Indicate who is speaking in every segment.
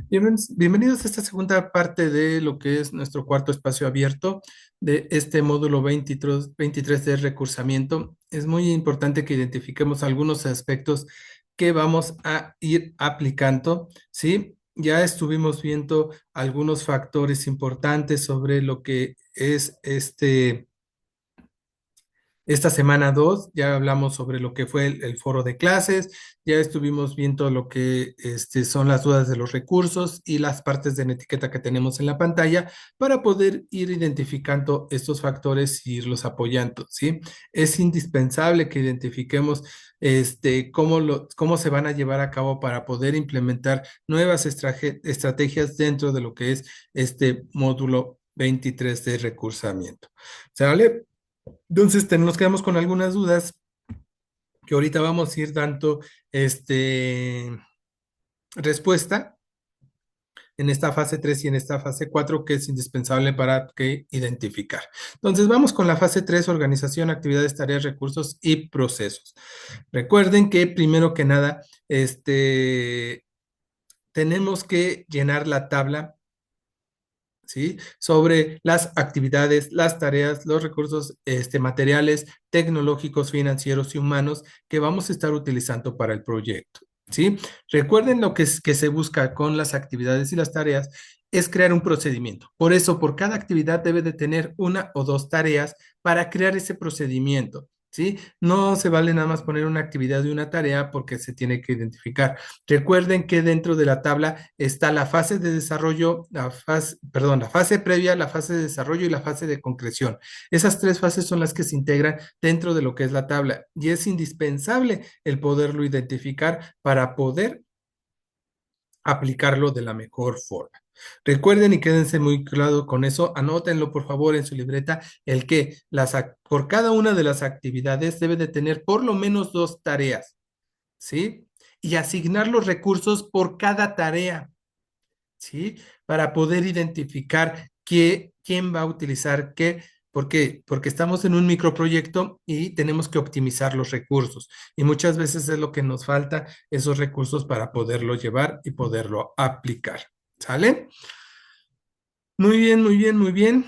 Speaker 1: Bienvenidos a esta segunda parte de lo que es nuestro cuarto espacio abierto de este módulo 23 de recursamiento. Es muy importante que identifiquemos algunos aspectos que vamos a ir aplicando, ¿sí? Ya estuvimos viendo algunos factores importantes sobre lo que es esta semana 2 ya hablamos sobre lo que fue el foro de clases, ya estuvimos viendo lo que son las dudas de los recursos y las partes de la etiqueta que tenemos en la pantalla para poder ir identificando estos factores y irlos apoyando, ¿sí? Es indispensable que identifiquemos cómo se van a llevar a cabo para poder implementar nuevas estrategias dentro de lo que es este módulo 23 de recursamiento. ¿Sale? Entonces, nos quedamos con algunas dudas que ahorita vamos a ir dando respuesta en esta fase 3 y en esta fase 4 que es indispensable para que identificar. Entonces, vamos con la fase 3: organización, actividades, tareas, recursos y procesos. Recuerden que primero que nada, tenemos que llenar la tabla, ¿sí? Sobre las actividades, las tareas, los recursos materiales, tecnológicos, financieros y humanos que vamos a estar utilizando para el proyecto, ¿sí? Recuerden lo que se busca con las actividades y las tareas es crear un procedimiento. Por eso, por cada actividad debe de tener una o dos tareas para crear ese procedimiento, ¿sí? No se vale nada más poner una actividad y una tarea porque se tiene que identificar. Recuerden que dentro de la tabla está la fase de desarrollo, la fase previa, la fase de desarrollo y la fase de concreción. Esas tres fases son las que se integran dentro de lo que es la tabla y es indispensable el poderlo identificar para poder aplicarlo de la mejor forma. Recuerden y quédense muy claro con eso, anótenlo por favor en su libreta, el que por cada una de las actividades debe de tener por lo menos dos tareas, ¿sí? Y asignar los recursos por cada tarea, ¿sí? Para poder identificar quién va a utilizar qué. ¿Por qué? Porque estamos en un microproyecto y tenemos que optimizar los recursos. Y muchas veces es lo que nos falta, esos recursos para poderlo llevar y poderlo aplicar. ¿Sale? Muy bien, muy bien, muy bien.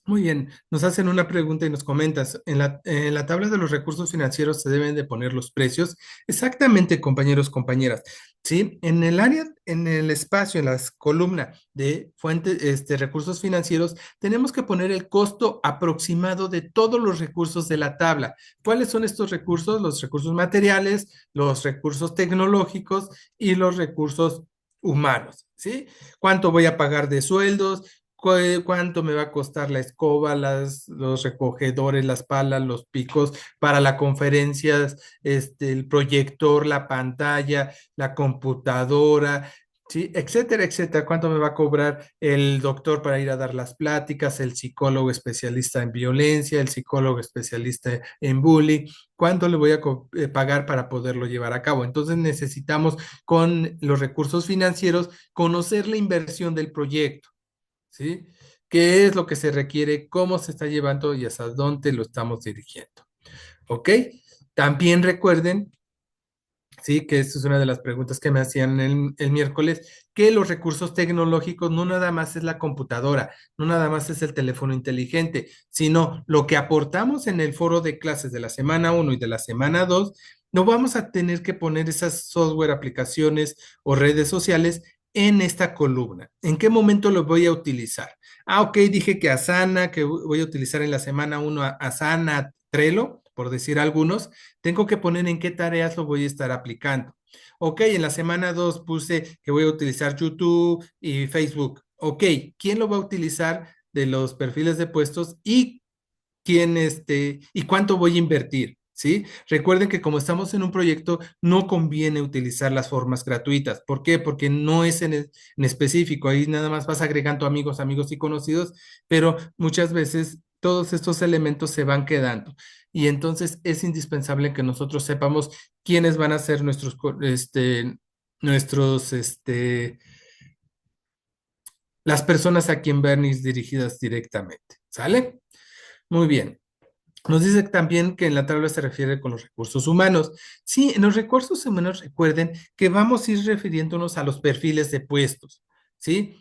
Speaker 1: Muy bien, nos hacen una pregunta y nos comentas, en la tabla de los recursos financieros se deben de poner los precios. Exactamente, compañeros, compañeras. Sí, en el área, en el espacio, en la columna de fuentes, recursos financieros, tenemos que poner el costo aproximado de todos los recursos de la tabla. ¿Cuáles son estos recursos? Los recursos materiales, los recursos tecnológicos y los recursos humanos, ¿sí? ¿Cuánto voy a pagar de sueldos? ¿Cuánto me va a costar la escoba, los recogedores, las palas, los picos para las conferencias, el proyector, la pantalla, la computadora, ¿sí? Etcétera, etcétera? ¿Cuánto me va a cobrar el doctor para ir a dar las pláticas, el psicólogo especialista en violencia, el psicólogo especialista en bullying? ¿Cuánto le voy a pagar para poderlo llevar a cabo? Entonces necesitamos con los recursos financieros conocer la inversión del proyecto. ¿Sí? ¿Qué es lo que se requiere? ¿Cómo se está llevando y hasta dónde lo estamos dirigiendo? ¿Ok? También recuerden, sí, que esta es una de las preguntas que me hacían el miércoles, que los recursos tecnológicos no nada más es la computadora, no nada más es el teléfono inteligente, sino lo que aportamos en el foro de clases de la semana 1 y de la semana 2, no vamos a tener que poner esas software, aplicaciones o redes sociales en esta columna. ¿En qué momento lo voy a utilizar? Ah, ok, dije que Asana, que voy a utilizar en la semana 1 Asana, Trello, por decir algunos, tengo que poner en qué tareas lo voy a estar aplicando. Ok, en la semana 2 puse que voy a utilizar YouTube y Facebook. Ok, ¿quién lo va a utilizar de los perfiles de puestos y y cuánto voy a invertir? ¿Sí? Recuerden que como estamos en un proyecto, no conviene utilizar las formas gratuitas. ¿Por qué? Porque no es en específico. Ahí nada más vas agregando amigos, amigos y conocidos, pero muchas veces todos estos elementos se van quedando. Y entonces es indispensable que nosotros sepamos quiénes van a ser nuestros, las personas a quien van a ir dirigidas directamente. ¿Sale? Muy bien. Nos dice también que en la tabla se refiere con los recursos humanos. Sí, en los recursos humanos recuerden que vamos a ir refiriéndonos a los perfiles de puestos, ¿sí?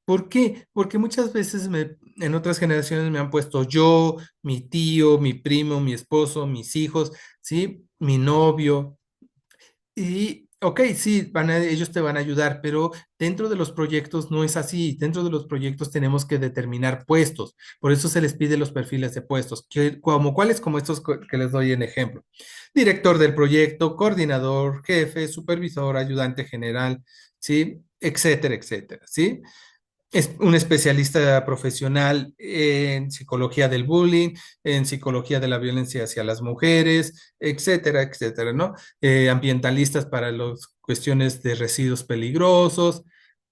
Speaker 1: ¿Por qué? Porque muchas veces en otras generaciones me han puesto yo, mi tío, mi primo, mi esposo, mis hijos, ¿sí? Mi novio, y, ok, sí, ellos te van a ayudar, pero dentro de los proyectos no es así. Dentro de los proyectos tenemos que determinar puestos. Por eso se les pide los perfiles de puestos, como cuáles, como estos que les doy en ejemplo. Director del proyecto, coordinador, jefe, supervisor, ayudante general, ¿sí? Etcétera, etcétera, ¿sí? Es un especialista profesional en psicología del bullying, en psicología de la violencia hacia las mujeres, etcétera, etcétera, ¿no? Ambientalistas para las cuestiones de residuos peligrosos,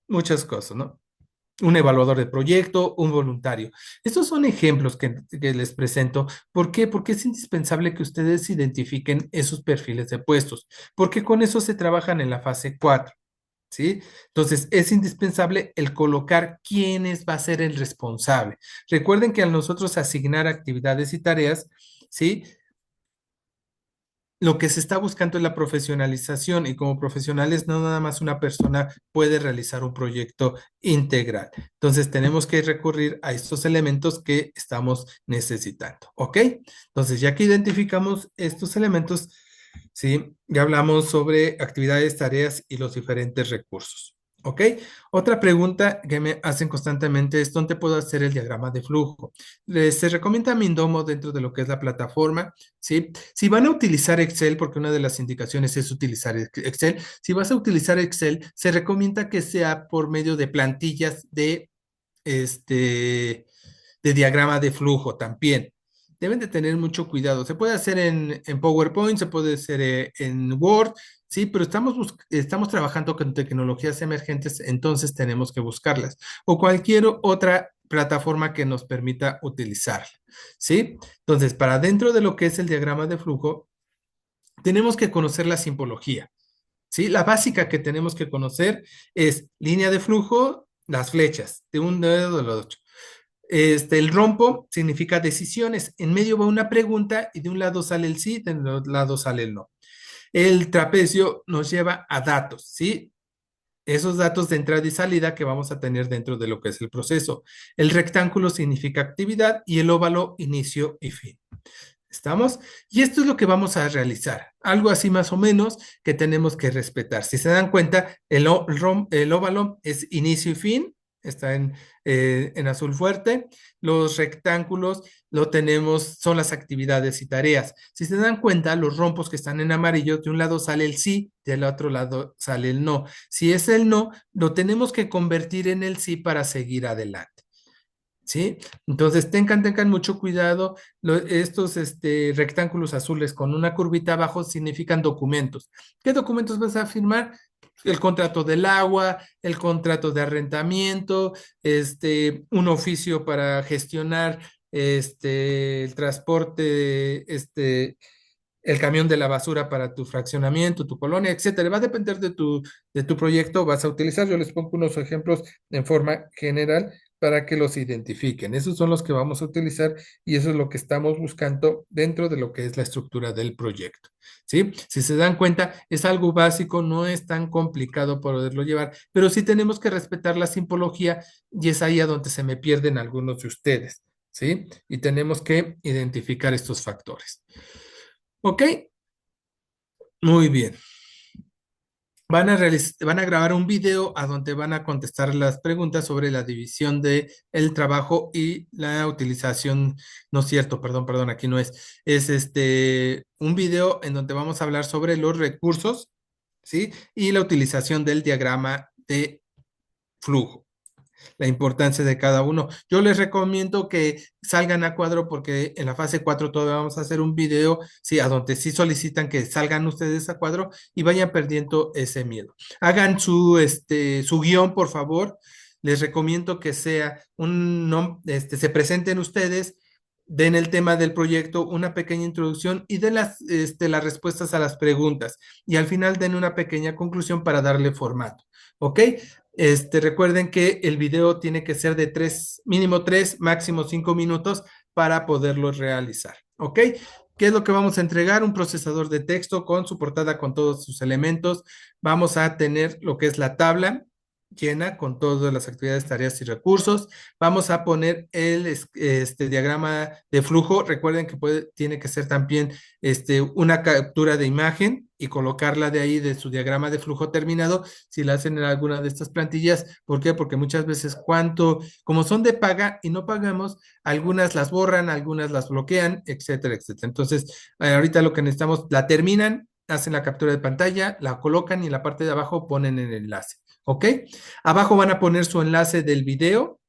Speaker 1: muchas cosas, ¿no? Un evaluador de proyecto, un voluntario. Estos son ejemplos que les presento. ¿Por qué? Porque es indispensable que ustedes identifiquen esos perfiles de puestos, porque con eso se trabajan en la fase 4. ¿Sí? Entonces, es indispensable el colocar va a ser el responsable. Recuerden que al nosotros asignar actividades y tareas, ¿sí? Lo que se está buscando es la profesionalización y como profesionales no nada más una persona puede realizar un proyecto integral. Entonces, tenemos que recurrir a estos elementos que estamos necesitando, ¿ok? Entonces, ya que identificamos estos elementos, ¿sí? Ya hablamos sobre actividades, tareas y los diferentes recursos. ¿Ok? Otra pregunta que me hacen constantemente es, ¿dónde puedo hacer el diagrama de flujo? Se recomienda Mindomo dentro de lo que es la plataforma, ¿sí? Si van a utilizar Excel, porque una de las indicaciones es utilizar Excel, si vas a utilizar Excel, se recomienda que sea por medio de plantillas este, de diagrama de flujo también. Deben de tener mucho cuidado. Se puede hacer en PowerPoint, se puede hacer en Word, sí, pero estamos trabajando con tecnologías emergentes, entonces tenemos que buscarlas. O cualquier otra plataforma que nos permita utilizarla, ¿sí? Entonces, para dentro de lo que es el diagrama de flujo, tenemos que conocer la simbología, ¿sí? La básica que tenemos que conocer es línea de flujo, las flechas, de un dedo de los otro. El rompo significa decisiones. En medio va una pregunta y de un lado sale el sí, de otro lado sale el no. El trapecio nos lleva a datos, ¿sí? Esos datos de entrada y salida que vamos a tener dentro de lo que es el proceso. El rectángulo significa actividad y el óvalo inicio y fin. ¿Estamos? Y esto es lo que vamos a realizar. Algo así más o menos que tenemos que respetar. Si se dan cuenta, el óvalo es inicio y fin, está en azul fuerte. Los rectángulos lo tenemos, son las actividades y tareas. Si se dan cuenta, los rompos que están en amarillo, de un lado sale el sí, del otro lado sale el no. Si es el no, lo tenemos que convertir en el sí para seguir adelante. ¿Sí? Entonces tengan mucho cuidado. Estos rectángulos azules con una curvita abajo significan documentos. ¿Qué documentos vas a firmar? El contrato del agua, el contrato de arrendamiento, un oficio para gestionar el transporte, el camión de la basura para tu fraccionamiento, tu colonia, etcétera. Va a depender de tu proyecto, vas a utilizar. Yo les pongo unos ejemplos en forma general para que los identifiquen. Esos son los que vamos a utilizar y eso es lo que estamos buscando dentro de lo que es la estructura del proyecto. ¿Sí? Si se dan cuenta, es algo básico, no es tan complicado poderlo llevar, pero sí tenemos que respetar la simbología y es ahí a donde se me pierden algunos de ustedes. ¿Sí? Y tenemos que identificar estos factores. ¿Ok? Muy bien. Van a grabar un video a donde van a contestar las preguntas sobre la división de el trabajo y la utilización, no es cierto, perdón, aquí no es. Es un video en donde vamos a hablar sobre los recursos, ¿sí? Y la utilización del diagrama de flujo, la importancia de cada uno. Yo les recomiendo que salgan a cuadro porque en la fase 4 todavía vamos a hacer un video, sí, a donde sí solicitan que salgan ustedes a cuadro y vayan perdiendo ese miedo. Hagan su guión, por favor. Les recomiendo que sea se presenten ustedes, den el tema del proyecto, una pequeña introducción y den las respuestas a las preguntas. Y al final den una pequeña conclusión para darle formato. ¿Ok? Recuerden que el video tiene que ser de mínimo 3, máximo 5 minutos para poderlo realizar. ¿Ok? ¿Qué es lo que vamos a entregar? Un procesador de texto con su portada con todos sus elementos. Vamos a tener lo que es la tabla llena con todas las actividades, tareas y recursos. Vamos a poner este diagrama de flujo. Recuerden que tiene que ser también una captura de imagen y colocarla de ahí de su diagrama de flujo terminado si la hacen en alguna de estas plantillas. ¿Por qué? Porque muchas veces como son de paga y no pagamos, algunas las borran, algunas las bloquean, etcétera, etcétera. Entonces, ahorita lo que necesitamos, la terminan, hacen la captura de pantalla, la colocan y en la parte de abajo ponen el enlace. ¿Ok? Abajo van a poner su enlace del video,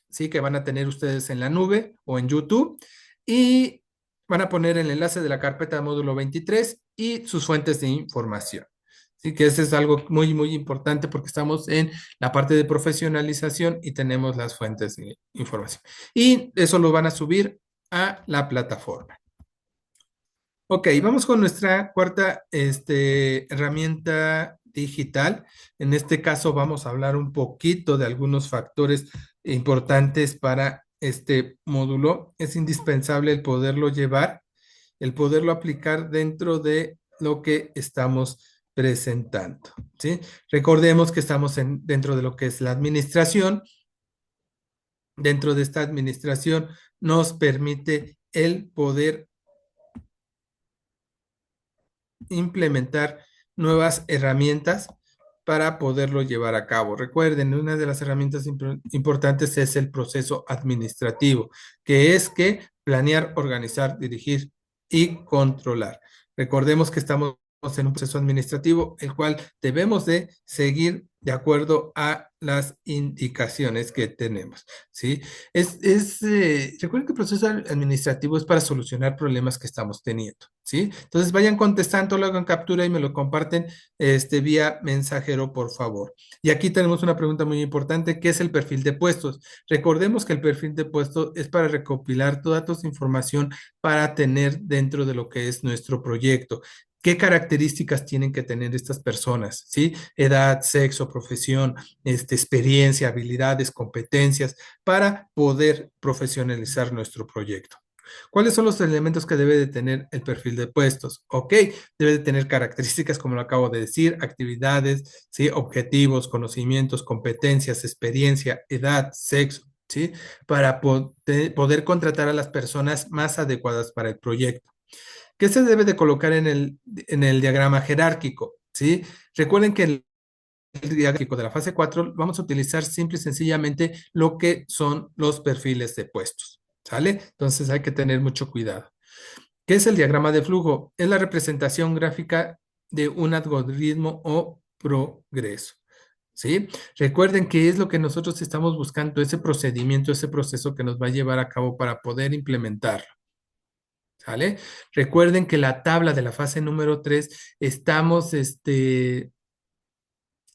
Speaker 1: ¿sí? Que van a tener ustedes en la nube o en YouTube. Y van a poner el enlace de la carpeta de módulo 23 y sus fuentes de información. Así que eso es algo muy, muy importante porque estamos en la parte de profesionalización y tenemos las fuentes de información. Y eso lo van a subir a la plataforma. Ok, vamos con nuestra cuarta herramienta digital. En este caso vamos a hablar un poquito de algunos factores importantes para este módulo. Es indispensable el poderlo llevar, el poderlo aplicar dentro de lo que estamos presentando, ¿sí? Recordemos que estamos dentro de lo que es la administración. Dentro de esta administración nos permite el poder implementar nuevas herramientas para poderlo llevar a cabo. Recuerden, una de las herramientas importantes es el proceso administrativo, que es que planear, organizar, dirigir y controlar. Recordemos que estamos en un proceso administrativo, el cual debemos de seguir de acuerdo a las indicaciones que tenemos, ¿sí? Recuerden que el proceso administrativo es para solucionar problemas que estamos teniendo, ¿sí? Entonces vayan contestando, lo hagan captura y me lo comparten vía mensajero, por favor. Y aquí tenemos una pregunta muy importante, ¿qué es el perfil de puestos? Recordemos que el perfil de puestos es para recopilar toda tu información para tener dentro de lo que es nuestro proyecto. ¿Qué características tienen que tener estas personas? ¿Sí? Edad, sexo, profesión, experiencia, habilidades, competencias, para poder profesionalizar nuestro proyecto. ¿Cuáles son los elementos que debe de tener el perfil de puestos? Ok, debe de tener características, como lo acabo de decir, actividades, ¿sí? Objetivos, conocimientos, competencias, experiencia, edad, sexo, ¿sí? Para poder contratar a las personas más adecuadas para el proyecto. ¿Qué se debe de colocar en el diagrama jerárquico? ¿Sí? Recuerden que el diagnóstico de la fase 4 vamos a utilizar simple y sencillamente lo que son los perfiles de puestos, ¿sale? Entonces hay que tener mucho cuidado. ¿Qué es el diagrama de flujo? Es la representación gráfica de un algoritmo o progreso, ¿sí? Recuerden que es lo que nosotros estamos buscando, ese procedimiento, ese proceso que nos va a llevar a cabo para poder implementarlo. ¿Sale? Recuerden que la tabla de la fase número 3 estamos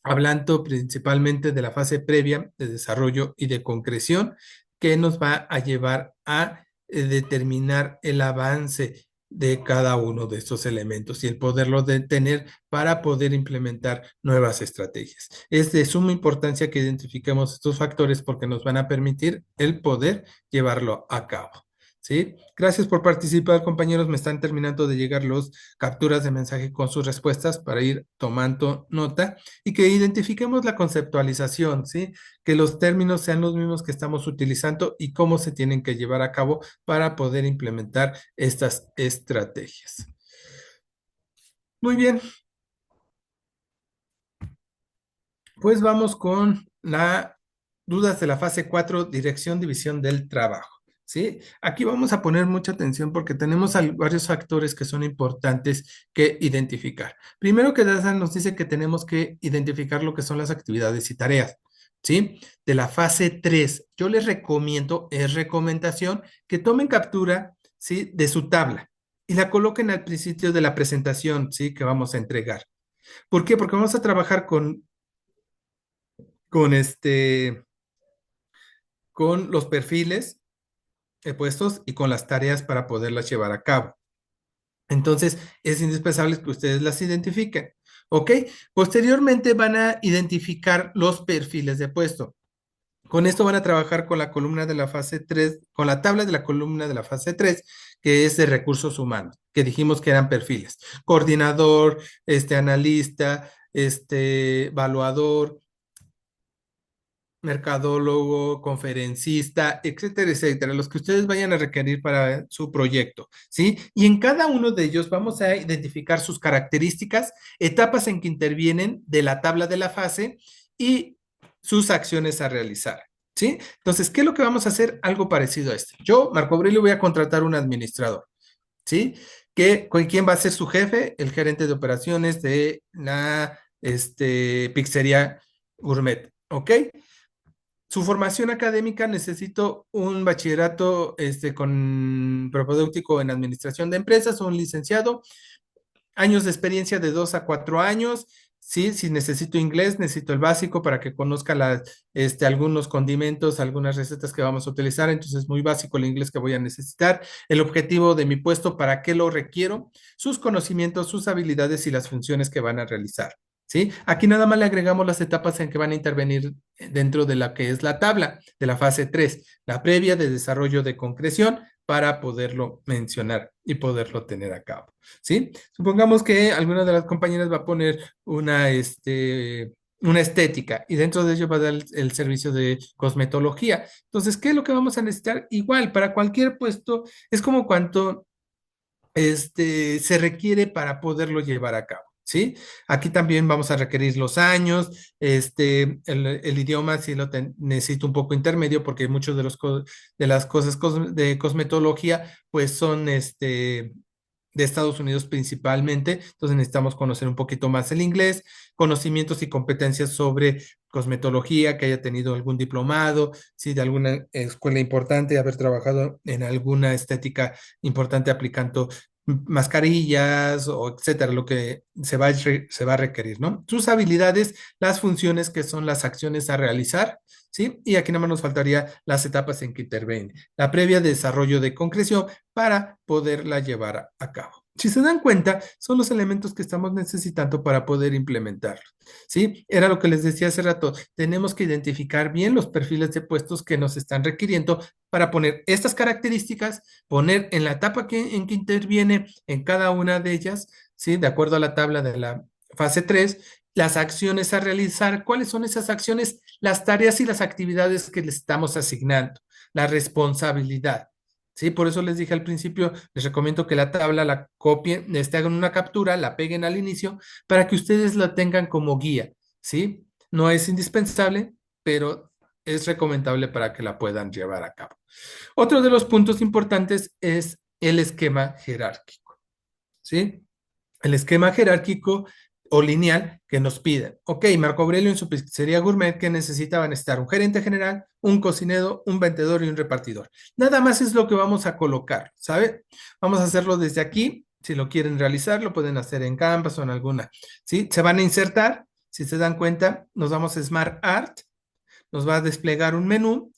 Speaker 1: hablando principalmente de la fase previa de desarrollo y de concreción, que nos va a llevar a determinar el avance de cada uno de estos elementos y el poderlo detener para poder implementar nuevas estrategias. Es de suma importancia que identifiquemos estos factores porque nos van a permitir el poder llevarlo a cabo. ¿Sí? Gracias por participar, compañeros. Me están terminando de llegar los capturas de mensaje con sus respuestas para ir tomando nota y que identifiquemos la conceptualización, ¿sí? Que los términos sean los mismos que estamos utilizando y cómo se tienen que llevar a cabo para poder implementar estas estrategias. Muy bien, pues vamos con las dudas de la fase 4, dirección, división del trabajo. ¿Sí? Aquí vamos a poner mucha atención porque tenemos varios factores que son importantes que identificar. Primero que nada nos dice que tenemos que identificar lo que son las actividades y tareas. ¿Sí? De la fase 3, yo les recomiendo, es recomendación, que tomen captura, ¿sí? De su tabla y la coloquen al principio de la presentación, ¿sí? Que vamos a entregar. ¿Por qué? Porque vamos a trabajar con con los perfiles puestos y con las tareas para poderlas llevar a cabo. Entonces, es indispensable que ustedes las identifiquen. ¿Ok? Posteriormente van a identificar los perfiles de puesto. Con esto van a trabajar con la columna de la fase 3, con la tabla de la columna de la fase 3, que es de recursos humanos, que dijimos que eran perfiles. Coordinador, analista, evaluador, mercadólogo, conferencista, etcétera, etcétera, los que ustedes vayan a requerir para su proyecto, ¿sí? Y en cada uno de ellos vamos a identificar sus características, etapas en que intervienen de la tabla de la fase y sus acciones a realizar, ¿sí? Entonces, ¿qué es lo que vamos a hacer? Algo parecido a esto. Yo, Marco Aurelio, voy a contratar un administrador, ¿sí? ¿Con quién va a ser su jefe? El gerente de operaciones de la pizzería Gourmet, ¿ok? Su formación académica necesito un bachillerato con propedéutico en administración de empresas o un licenciado, años de experiencia de 2 a 4 años. Sí, si necesito inglés, necesito el básico para que conozca algunos condimentos, algunas recetas que vamos a utilizar. Entonces, muy básico el inglés que voy a necesitar. El objetivo de mi puesto, para qué lo requiero, sus conocimientos, sus habilidades y las funciones que van a realizar. ¿Sí? Aquí nada más le agregamos las etapas en que van a intervenir dentro de la que es la tabla de la fase 3, la previa de desarrollo de concreción para poderlo mencionar y poderlo tener a cabo. ¿Sí? Supongamos que alguna de las compañeras va a poner una estética y dentro de ello va a dar el servicio de cosmetología. Entonces, ¿qué es lo que vamos a necesitar? Igual, para cualquier puesto, es como cuánto se requiere para poderlo llevar a cabo. ¿Sí? Aquí también vamos a requerir los años, el idioma sí necesito un poco intermedio porque muchos de las cosas de cosmetología pues son de Estados Unidos principalmente, entonces necesitamos conocer un poquito más el inglés, conocimientos y competencias sobre cosmetología, que haya tenido algún diplomado, si de alguna escuela importante, haber trabajado en alguna estética importante aplicando mascarillas o etcétera, lo que se va a requerir, ¿no? Sus habilidades, las funciones que son las acciones a realizar, ¿sí? Y aquí nada más nos faltaría las etapas en que interviene. La previa desarrollo de concreción para poderla llevar a cabo. Si se dan cuenta, son los elementos que estamos necesitando para poder implementarlo. ¿Sí? Era lo que les decía hace rato. Tenemos que identificar bien los perfiles de puestos que nos están requiriendo para poner estas características, poner en la etapa en que interviene en cada una de ellas, ¿sí? De acuerdo a la tabla de la fase 3, las acciones a realizar. ¿Cuáles son esas acciones? Las tareas y las actividades que le estamos asignando, la responsabilidad. Sí, por eso les dije al principio, les recomiendo que la tabla la copien, hagan una captura, la peguen al inicio para que ustedes la tengan como guía, ¿sí? No es indispensable, pero es recomendable para que la puedan llevar a cabo. Otro de los puntos importantes es el esquema jerárquico, ¿sí? El esquema jerárquico o lineal que nos piden. Ok, Marco Aurelio en su pizzería gourmet que necesitaban estar un gerente general, un cocinero, un vendedor y un repartidor. Nada más es lo que vamos a colocar, ¿sabe? Vamos a hacerlo desde aquí. Si lo quieren realizar, lo pueden hacer en Canvas o en alguna. ¿Sí? Se van a insertar. Si se dan cuenta, nos vamos a Smart Art. Nos va a desplegar un menú.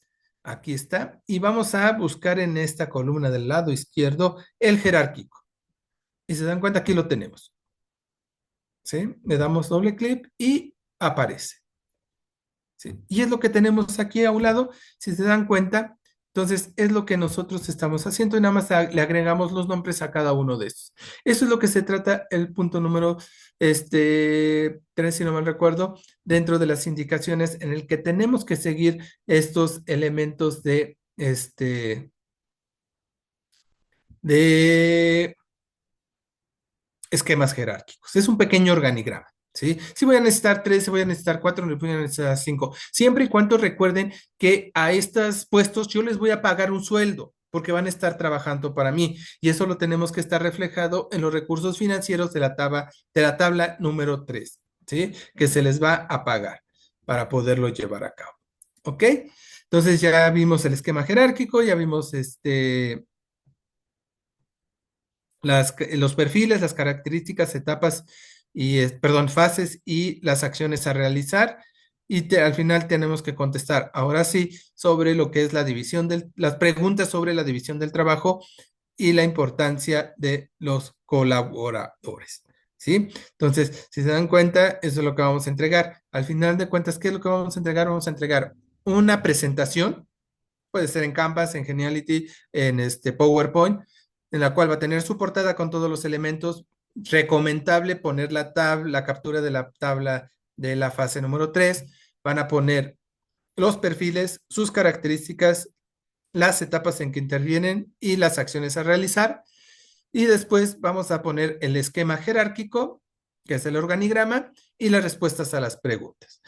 Speaker 1: Aquí está. Y vamos a buscar en esta columna del lado izquierdo el jerárquico. Y se dan cuenta, aquí lo tenemos. ¿Sí? Le damos doble clic y aparece. ¿Sí? Y es lo que tenemos aquí a un lado, si se dan cuenta, entonces es lo que nosotros estamos haciendo y nada más le agregamos los nombres a cada uno de estos. Eso es lo que se trata el punto número 3, si no mal recuerdo, dentro de las indicaciones en el que tenemos que seguir estos elementos de esquemas jerárquicos. Es un pequeño organigrama. ¿Sí? Si voy a necesitar 3, si voy a necesitar 4, no voy a necesitar 5. Siempre y cuando recuerden que a estos puestos yo les voy a pagar un sueldo porque van a estar trabajando para mí. Y eso lo tenemos que estar reflejado en los recursos financieros de la tabla número 3, ¿sí? Que se les va a pagar para poderlo llevar a cabo. ¿Ok? Entonces ya vimos el esquema jerárquico, ya vimos los perfiles, las características, etapas perdón, fases y las acciones a realizar. Y al final tenemos que contestar, ahora sí, sobre lo que es la división las preguntas sobre la división del trabajo y la importancia de los colaboradores. ¿Sí? Entonces, si se dan cuenta, eso es lo que vamos a entregar. Al final de cuentas, ¿qué es lo que vamos a entregar? Vamos a entregar una presentación, puede ser en Canvas, en Geniality, en este PowerPoint, en la cual va a tener su portada con todos los elementos. Recomendable poner la captura de la tabla de la fase número 3. Van a poner los perfiles, sus características, las etapas en que intervienen y las acciones a realizar. Y después vamos a poner el esquema jerárquico, que es el organigrama, y las respuestas a las preguntas.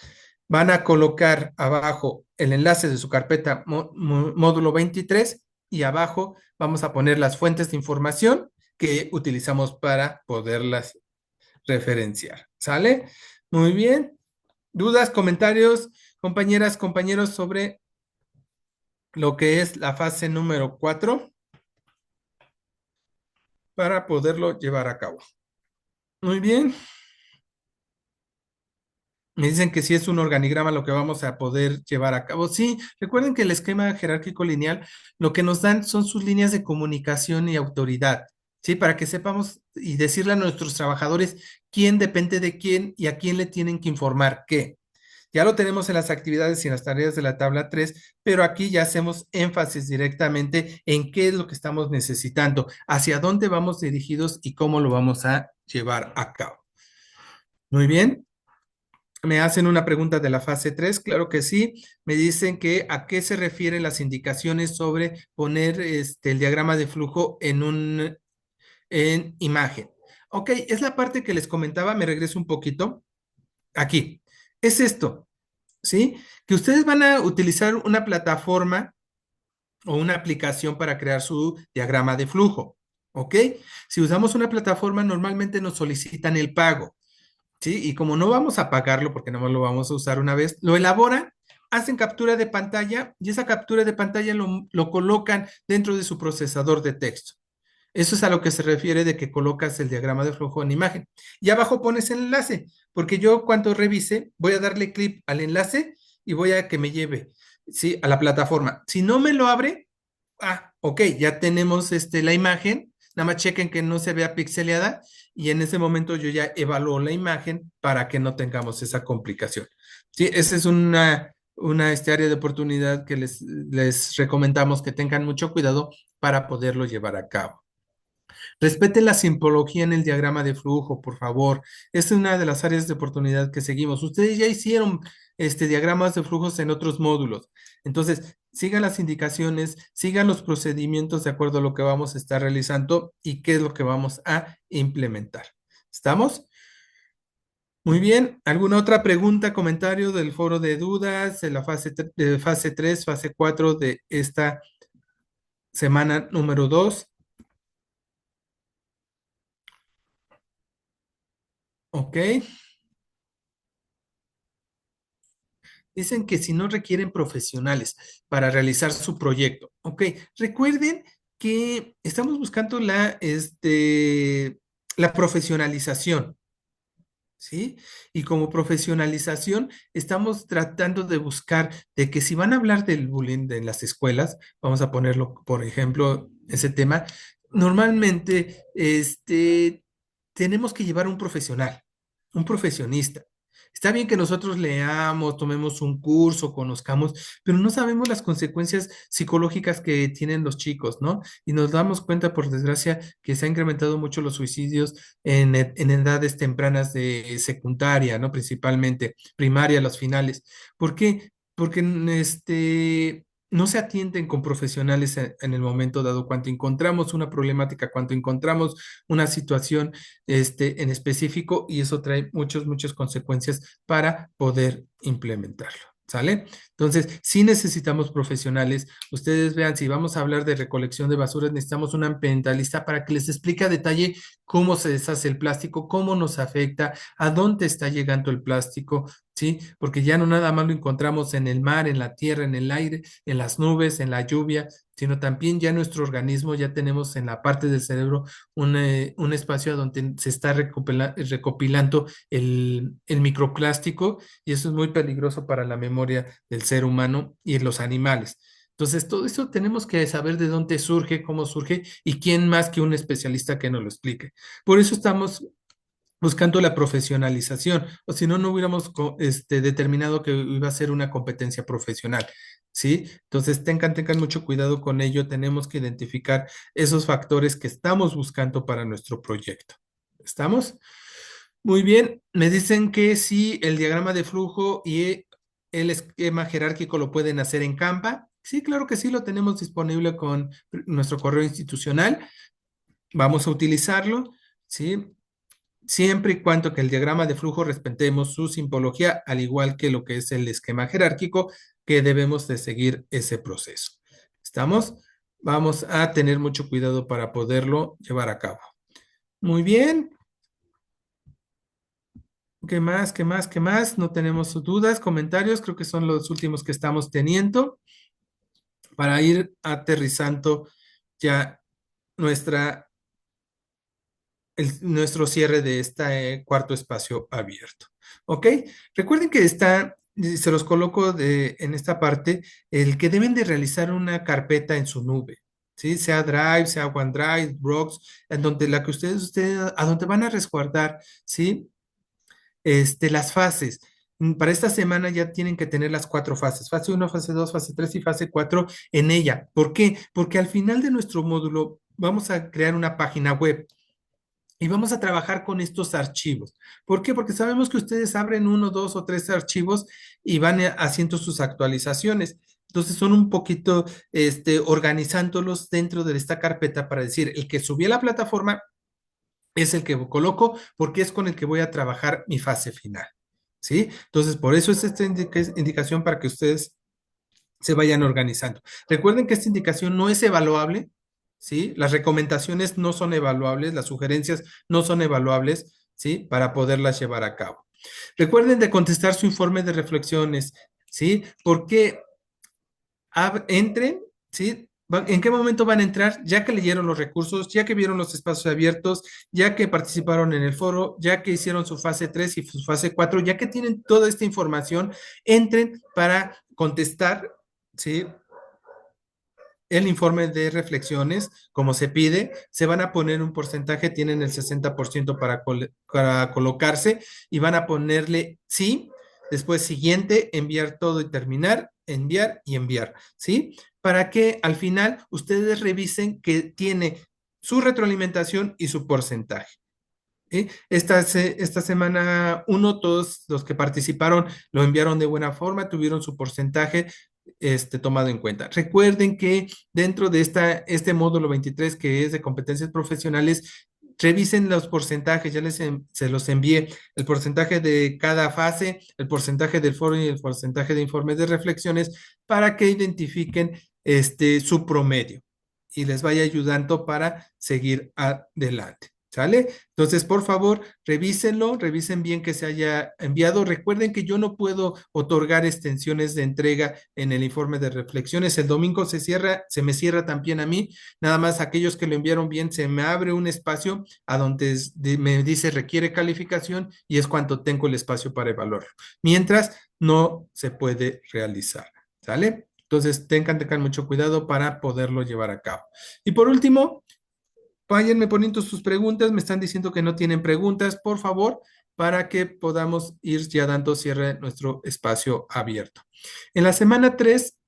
Speaker 1: Van a colocar abajo el enlace de su carpeta módulo 23 y abajo vamos a poner las fuentes de información que utilizamos para poderlas referenciar. ¿Sale? Muy bien. ¿Dudas, comentarios, compañeras, compañeros, sobre lo que es la fase número 4 para poderlo llevar a cabo? Muy bien. Me dicen que sí es un organigrama lo que vamos a poder llevar a cabo. Sí, recuerden que el esquema jerárquico lineal lo que nos dan son sus líneas de comunicación y autoridad, ¿sí? Para que sepamos y decirle a nuestros trabajadores quién depende de quién y a quién le tienen que informar qué. Ya lo tenemos en las actividades y en las tareas de la tabla 3, pero aquí ya hacemos énfasis directamente en qué es lo que estamos necesitando, hacia dónde vamos dirigidos y cómo lo vamos a llevar a cabo. Muy bien. Me hacen una pregunta de la fase 3, claro que sí. Me dicen que a qué se refieren las indicaciones sobre poner el diagrama de flujo en imagen. Ok, es la parte que les comentaba, me regreso un poquito. Aquí, es esto, ¿sí? Que ustedes van a utilizar una plataforma o una aplicación para crear su diagrama de flujo, ¿ok? Si usamos una plataforma, normalmente nos solicitan el pago. ¿Sí? Y como no vamos a pagarlo porque no lo vamos a usar una vez, lo elaboran, hacen captura de pantalla y esa captura de pantalla lo colocan dentro de su procesador de texto. Eso es a lo que se refiere de que colocas el diagrama de flujo en imagen. Y abajo pones el enlace, porque yo cuando revise voy a darle clic al enlace y voy a que me lleve, ¿sí? A la plataforma. Si no me lo abre, ok, ya tenemos la imagen, nada más chequen que no se vea pixeleada y en ese momento yo ya evalúo la imagen para que no tengamos esa complicación. Sí, esa es una área de oportunidad que les recomendamos que tengan mucho cuidado para poderlo llevar a cabo. Respeten la simbología en el diagrama de flujo, por favor. Esta es una de las áreas de oportunidad que seguimos. Ustedes ya hicieron diagramas de flujos en otros módulos. Entonces, sigan las indicaciones, sigan los procedimientos de acuerdo a lo que vamos a estar realizando y qué es lo que vamos a implementar. ¿Estamos? Muy bien. ¿Alguna otra pregunta, comentario del foro de dudas de la fase 3, fase 4 de esta semana número 2? Ok. Dicen que si no requieren profesionales para realizar su proyecto. Ok, recuerden que estamos buscando la profesionalización, ¿sí? Y como profesionalización estamos tratando de buscar de que si van a hablar del bullying en las escuelas, vamos a ponerlo, por ejemplo, ese tema, normalmente tenemos que llevar un profesional, un profesionista. Está bien que nosotros leamos, tomemos un curso, conozcamos, pero no sabemos las consecuencias psicológicas que tienen los chicos, ¿no? Y nos damos cuenta, por desgracia, que se han incrementado mucho los suicidios en edades tempranas de secundaria, ¿no? Principalmente primaria, los finales. ¿Por qué? Porque no se atienden con profesionales en el momento dado, cuando encontramos una problemática, cuando encontramos una situación en específico y eso trae muchas consecuencias para poder implementarlo. ¿Sale? Entonces, si necesitamos profesionales, ustedes vean, si vamos a hablar de recolección de basuras, necesitamos un ambientalista para que les explique a detalle cómo se deshace el plástico, cómo nos afecta, a dónde está llegando el plástico, ¿sí? Porque ya no nada más lo encontramos en el mar, en la tierra, en el aire, en las nubes, en la lluvia, sino también ya nuestro organismo, ya tenemos en la parte del cerebro un espacio donde se está recopilando el microplástico y eso es muy peligroso para la memoria del ser humano y en los animales. Entonces, todo eso tenemos que saber de dónde surge, cómo surge y quién más que un especialista que nos lo explique. Por eso estamos buscando la profesionalización, o si no, no hubiéramos determinado que iba a ser una competencia profesional, ¿sí? Entonces, tengan mucho cuidado con ello, tenemos que identificar esos factores que estamos buscando para nuestro proyecto. ¿Estamos? Muy bien, me dicen que sí, el diagrama de flujo y el esquema jerárquico lo pueden hacer en Canva. Sí, claro que sí, lo tenemos disponible con nuestro correo institucional. Vamos a utilizarlo, ¿sí? Siempre y cuando que el diagrama de flujo respetemos su simbología, al igual que lo que es el esquema jerárquico, que debemos de seguir ese proceso. ¿Estamos? Vamos a tener mucho cuidado para poderlo llevar a cabo. Muy bien. ¿Qué más? ¿Qué más? ¿Qué más? No tenemos dudas, comentarios. Creo que son los últimos que estamos teniendo para ir aterrizando ya nuestra nuestro cierre de este cuarto espacio abierto. ¿Ok? Recuerden que está, se los coloco en esta parte, el que deben de realizar una carpeta en su nube. ¿Sí? Sea Drive, sea OneDrive, Dropbox, en donde la que ustedes, a donde van a resguardar, ¿sí? Las fases. Para esta semana ya tienen que tener las cuatro fases, fase uno, fase 2, fase 3 y fase 4 en ella. ¿Por qué? Porque al final de nuestro módulo vamos a crear una página web. Y vamos a trabajar con estos archivos. ¿Por qué? Porque sabemos que ustedes abren uno, dos o tres archivos y van haciendo sus actualizaciones. Entonces son un poquito organizándolos dentro de esta carpeta para decir, el que subí a la plataforma es el que coloco porque es con el que voy a trabajar mi fase final. ¿Sí? Entonces, por eso es esta indicación para que ustedes se vayan organizando. Recuerden que esta indicación no es evaluable, ¿sí? Las recomendaciones no son evaluables, las sugerencias no son evaluables, ¿sí? Para poderlas llevar a cabo. Recuerden de contestar su informe de reflexiones, ¿sí? Porque entren, ¿sí? ¿En qué momento van a entrar? Ya que leyeron los recursos, ya que vieron los espacios abiertos, ya que participaron en el foro, ya que hicieron su fase 3 y su fase 4, ya que tienen toda esta información, entren para contestar, ¿sí? El informe de reflexiones, como se pide, se van a poner un porcentaje, tienen el 60% para colocarse y van a ponerle sí, después siguiente, enviar todo y terminar, enviar y enviar, ¿sí? Para que al final ustedes revisen que tiene su retroalimentación y su porcentaje. ¿Sí? Esta semana uno, todos los que participaron lo enviaron de buena forma, tuvieron su porcentaje tomado en cuenta. Recuerden que dentro de este módulo 23 que es de competencias profesionales, revisen los porcentajes, ya se los envié, el porcentaje de cada fase, el porcentaje del foro y el porcentaje de informes de reflexiones para que identifiquen su promedio y les vaya ayudando para seguir adelante. ¿Sale? Entonces, por favor, revísenlo, revisen bien que se haya enviado. Recuerden que yo no puedo otorgar extensiones de entrega en el informe de reflexiones. El domingo se me cierra también a mí. Nada más aquellos que lo enviaron bien, se me abre un espacio a donde me dice requiere calificación y es cuando tengo el espacio para evaluarlo. Mientras, no se puede realizar. ¿Sale? Entonces, tengan mucho cuidado para poderlo llevar a cabo. Y por último, váyanme poniendo sus preguntas, me están diciendo que no tienen preguntas, por favor, para que podamos ir ya dando cierre a nuestro espacio abierto. En la semana 3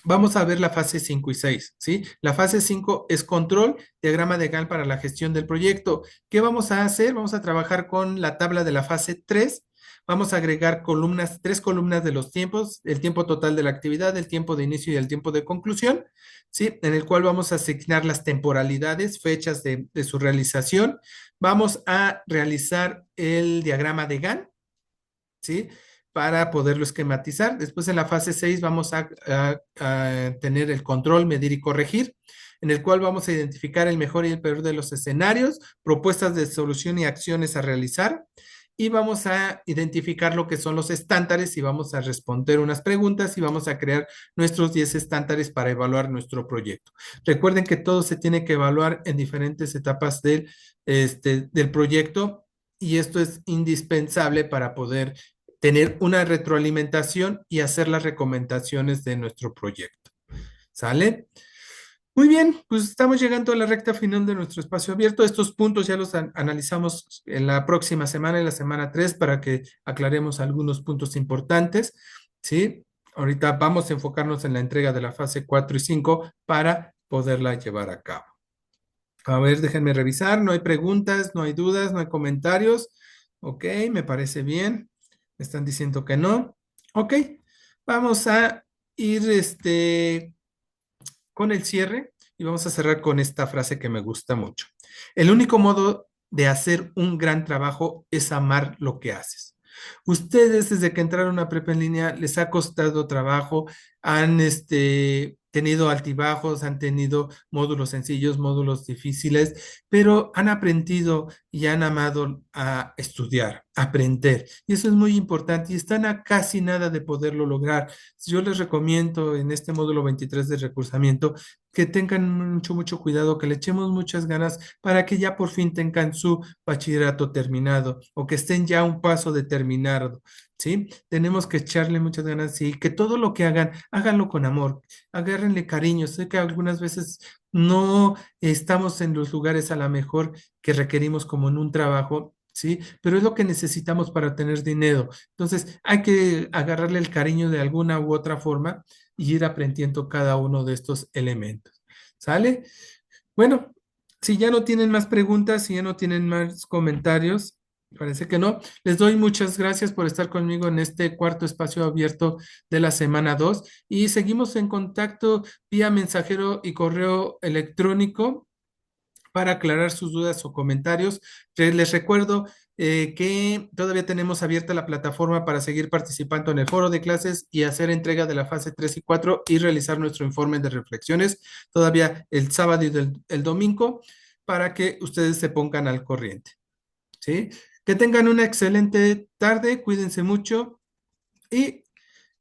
Speaker 1: vamos a ver la fase 5 y 6, ¿sí? La fase 5 es control, diagrama de Gantt para la gestión del proyecto. ¿Qué vamos a hacer? Vamos a trabajar con la tabla de la fase 3. Vamos a agregar columnas, 3 columnas de los tiempos, el tiempo total de la actividad, el tiempo de inicio y el tiempo de conclusión, ¿sí? En el cual vamos a asignar las temporalidades, fechas de su realización. Vamos a realizar el diagrama de Gantt, ¿sí? Para poderlo esquematizar. Después en la fase 6 vamos a tener el control, medir y corregir, en el cual vamos a identificar el mejor y el peor de los escenarios, propuestas de solución y acciones a realizar. Y vamos a identificar lo que son los estándares y vamos a responder unas preguntas y vamos a crear nuestros 10 estándares para evaluar nuestro proyecto. Recuerden que todo se tiene que evaluar en diferentes etapas del proyecto y esto es indispensable para poder tener una retroalimentación y hacer las recomendaciones de nuestro proyecto. ¿Sale? Muy bien, pues estamos llegando a la recta final de nuestro espacio abierto. Estos puntos ya los analizamos en la próxima semana, en la semana 3, para que aclaremos algunos puntos importantes, ¿sí? Ahorita vamos a enfocarnos en la entrega de la fase 4 y 5 para poderla llevar a cabo. A ver, déjenme revisar. No hay preguntas, no hay dudas, no hay comentarios. Ok, me parece bien. Me están diciendo que no. Ok, vamos a ir con el cierre y vamos a cerrar con esta frase que me gusta mucho. El único modo de hacer un gran trabajo es amar lo que haces. Ustedes desde que entraron a prepa en línea les ha costado trabajo, han tenido altibajos, han tenido módulos sencillos, módulos difíciles, pero han aprendido y han amado a estudiar, aprender. Y eso es muy importante y están a casi nada de poderlo lograr. Yo les recomiendo en este módulo 23 de recursamiento que tengan mucho cuidado, que le echemos muchas ganas para que ya por fin tengan su bachillerato terminado o que estén ya a un paso de terminarlo, ¿sí? Tenemos que echarle muchas ganas y que todo lo que hagan, háganlo con amor, agárrenle cariño. Sé que algunas veces no estamos en los lugares a la mejor que requerimos como en un trabajo. Sí, pero es lo que necesitamos para tener dinero. Entonces, hay que agarrarle el cariño de alguna u otra forma y ir aprendiendo cada uno de estos elementos. ¿Sale? Bueno, si ya no tienen más preguntas, si ya no tienen más comentarios, parece que no. Les doy muchas gracias por estar conmigo en este cuarto espacio abierto de la semana 2 y seguimos en contacto vía mensajero y correo electrónico para aclarar sus dudas o comentarios. Les recuerdo que todavía tenemos abierta la plataforma para seguir participando en el foro de clases y hacer entrega de la fase 3 y 4 y realizar nuestro informe de reflexiones todavía el sábado y el domingo para que ustedes se pongan al corriente. ¿Sí? Que tengan una excelente tarde, cuídense mucho y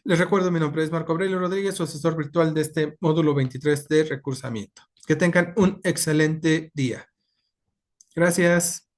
Speaker 1: les recuerdo, mi nombre es Marco Aurelio Rodríguez, su asesor virtual de este módulo 23 de recursamiento. Que tengan un excelente día. Gracias.